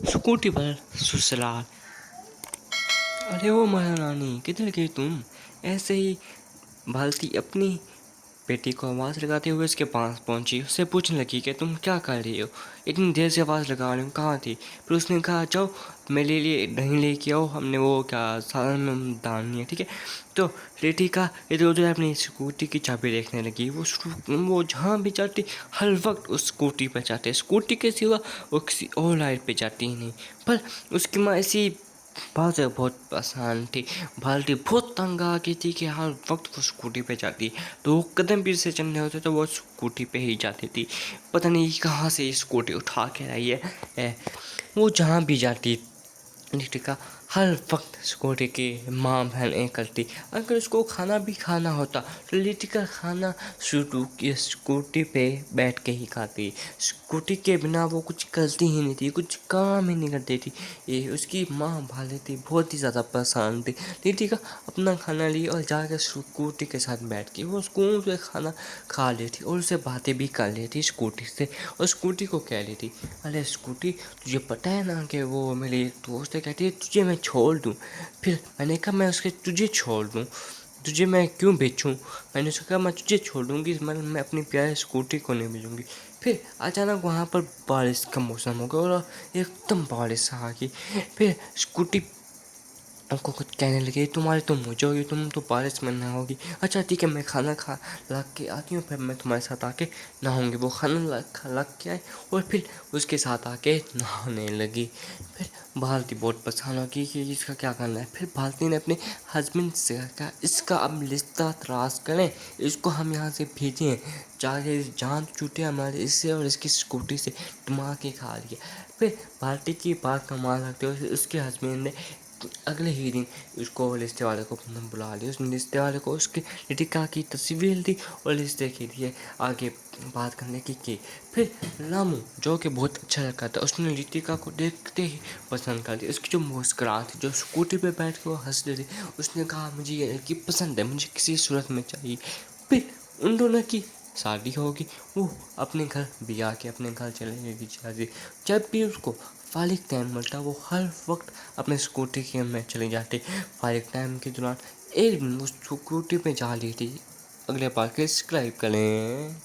Scooty पर ससुराल। अरे ओ महारानी, किधर गई तुम? ऐसे ही भालती अपनी बेटी को आवाज़ लगाते हुए उसके पास पहुंची। उससे पूछने लगी कि तुम क्या कर रही हो, इतनी देर से आवाज़ लगा रही हूँ, कहाँ थी? फिर उसने कहा जाओ मेरे लिए दही लेके आओ, हमने वो क्या सालन में डालनी है, ठीक है? तो लेटी का इधर उधर अपनी स्कूटी की चाबी देखने लगी। वो जहाँ भी जाती हर वक्त उस स्कूटी पर जाते, स्कूटी के सिवा वो किसी और लाइट पे जाती ही नहीं। पर उसकी माँ ऐसी बात से बहुत परेशान थी, बाल्टी बहुत तंग आ गई थी कि हर वक्त वो स्कूटी पे जाती, तो कदम भी से चलने होते तो वो स्कूटी पे ही जाती थी। पता नहीं कहाँ से ये स्कूटी उठा के आई है। वो जहाँ भी जाती लिटिका हर वक्त स्कूटी की माँ बहन एक करती। अगर उसको खाना भी खाना होता तो लिटिका खाना शुरू की स्कूटी पे बैठ के ही खाती। स्कूटी के बिना वो कुछ करती ही नहीं थी, कुछ काम ही नहीं करती थी। ये उसकी माँ भाले थी, बहुत ही ज़्यादा परेशान थी। लिटिका अपना खाना ली और जाकर स्कूटी के साथ बैठ के वो सुकून से खाना खा लेती और उससे बातें भी कर लेती स्कूटी से। और स्कूटी को कह लेती, अरे स्कूटी तुझे पता है ना कि वो मेरी एक दोस्त है, कहती है तुझे मैं छोड़ दूँ। फिर मैंने कहा मैं उसके तुझे छोड़ दूँ, तुझे मैं क्यों बेचूँ? मैंने उसको कहा मैं तुझे छोड़ दूँगी, मैं अपनी प्यारी स्कूटी को नहीं भेजूँगी। फिर अचानक वहाँ पर बारिश का मौसम हो गया और एकदम बारिश आ गई। फिर स्कूटी हमको कुछ कहने लगे, तुम्हारी तो मुझे होगी, तुम तो बारिश में नहाओगी। अच्छा ठीक है, मैं खाना खा ला के आती हूँ, फिर मैं तुम्हारे साथ आके नहाऊंगी। वो खाना ला के आए और फिर उसके साथ आके नहाने लगी। फिर भारती बहुत परेशान हो गई कि इसका क्या करना है। फिर भारती ने अपने हस्बैंड से कहा इसका अब रिश्ता तलाश करें, इसको हम यहाँ से भेजें, चाहे जान छूटे हमारे इससे और इसकी स्कूटी से, दिमाग ही खा लिया। फिर भारती की बात का मान रखते हुए उसके हस्बैंड ने अगले ही दिन उसको रिश्ते वाले को बुला लिया। उसने रिश्ते वाले को उसकी लिटिका की तस्वीर दी और रिश्ते के लिए आगे बात करने की। फिर रामू जो कि बहुत अच्छा लड़का था, उसने लिटिका को देखते ही पसंद कर दिया। उसकी जो मुस्कुराहट थी, जो स्कूटी पे बैठ के वो हंस रही थी, उसने कहा मुझे ये लड़की पसंद है, मुझे किसी सूरत में चाहिए। फिर उन दोनों की शादी होगी। वो अपने घर बिया के अपने घर चले गए। जब भी उसको फारिग टाइम मिलता वो हर वक्त अपने स्कूटी के में चले जाते। फारिग टाइम के दौरान एक दिन वो स्कूटी पे जा ली थी। अगले बार के सब्सक्राइब करें।